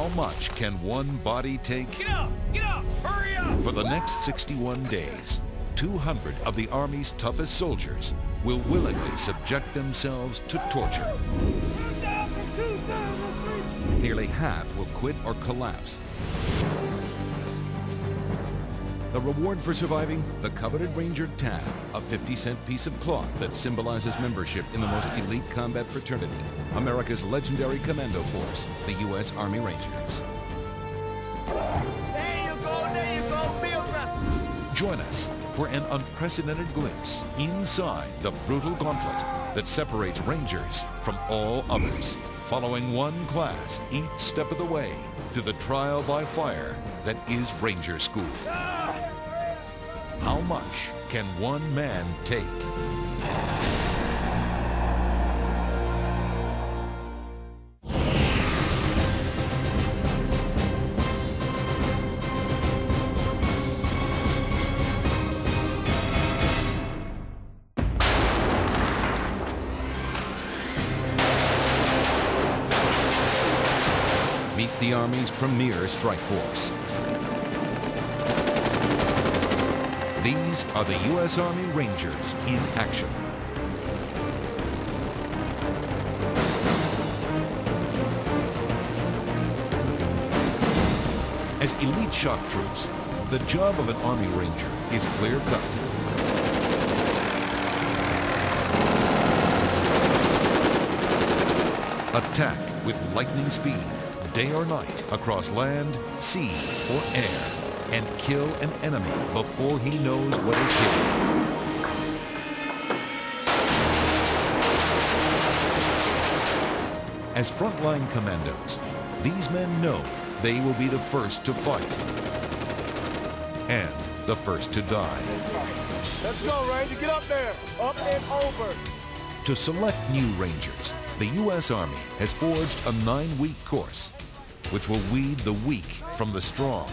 How much can one body take? Get up! Get up! Hurry up! For the next 61 days, 200 of the Army's toughest soldiers will willingly subject themselves to torture. Nearly half will quit or collapse. The reward for surviving? The coveted Ranger tab, a 50-cent piece of cloth that symbolizes membership in the most elite combat fraternity, America's legendary commando force, the U.S. Army Rangers. There you go, field rep. Join us for an unprecedented glimpse inside the brutal gauntlet that separates Rangers from all others, following one class each step of the way to the trial by fire that is Ranger School. How much can one man take? Meet the Army's premier strike force. These are the U.S. Army Rangers in action. As elite shock troops, the job of an Army Ranger is clear-cut. Attack with lightning speed, day or night, across land, sea, or air, and kill an enemy before he knows what is hidden. As frontline commandos, these men know they will be the first to fight and the first to die. Let's go, Ranger. Get up there. Up and over. To select new Rangers, the U.S. Army has forged a 9-week course which will weed the weak from the strong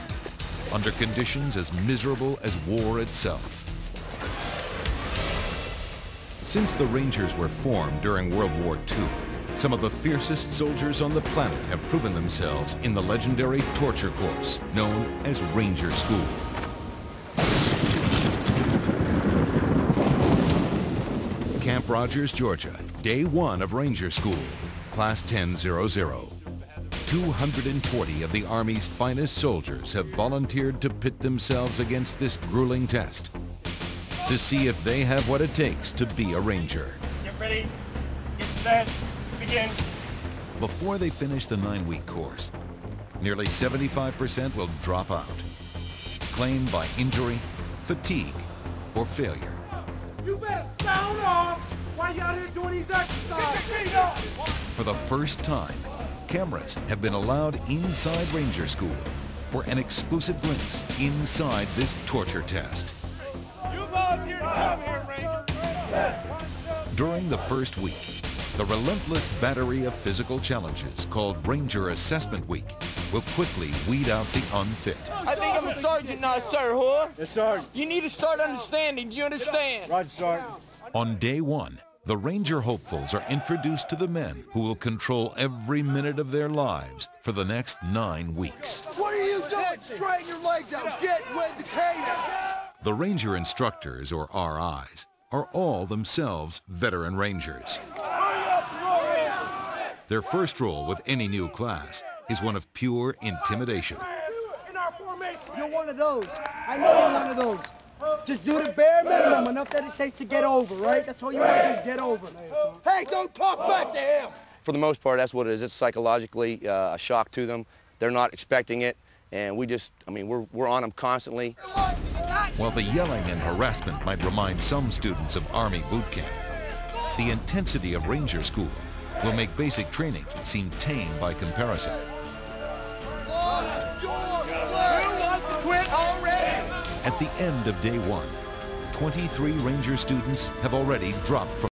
under conditions as miserable as war itself. Since the Rangers were formed during World War II, some of the fiercest soldiers on the planet have proven themselves in the legendary torture course known as Ranger School. Camp Rogers, Georgia, day 1 of Ranger School, Class 10-00. 240 of the Army's finest soldiers have volunteered to pit themselves against this grueling test to see if they have what it takes to be a Ranger. Get ready, get set, begin. Before they finish the 9-week course, nearly 75% will drop out, claimed by injury, fatigue, or failure. You better sound off while you out here doing these exercises. For the first time, cameras have been allowed inside Ranger School for an exclusive glimpse inside this torture test. You volunteered to come here, Ranger. During the first week, the relentless battery of physical challenges called Ranger Assessment Week will quickly weed out the unfit. I think I'm a sergeant now, sir, huh? Yes, Sergeant. You need to start understanding. Do you understand? Roger, Sergeant. On day 1, the Ranger hopefuls are introduced to the men who will control every minute of their lives for the next 9 weeks. What are you doing? Straighten your legs out. Get with the cadence. The Ranger instructors, or RIs, are all themselves veteran Rangers. Their first role with any new class is one of pure intimidation. You're one of those. I know you're one of those. Just do the bare minimum, enough that it takes to get over, right? That's all you want to do is get over. Hey, don't talk back to him! For the most part, that's what it is. It's psychologically a shock to them. They're not expecting it, and we're on them constantly. While the yelling and harassment might remind some students of Army boot camp, the intensity of Ranger School will make basic training seem tame by comparison. Quit already! At the end of day 1, 23 Ranger students have already dropped from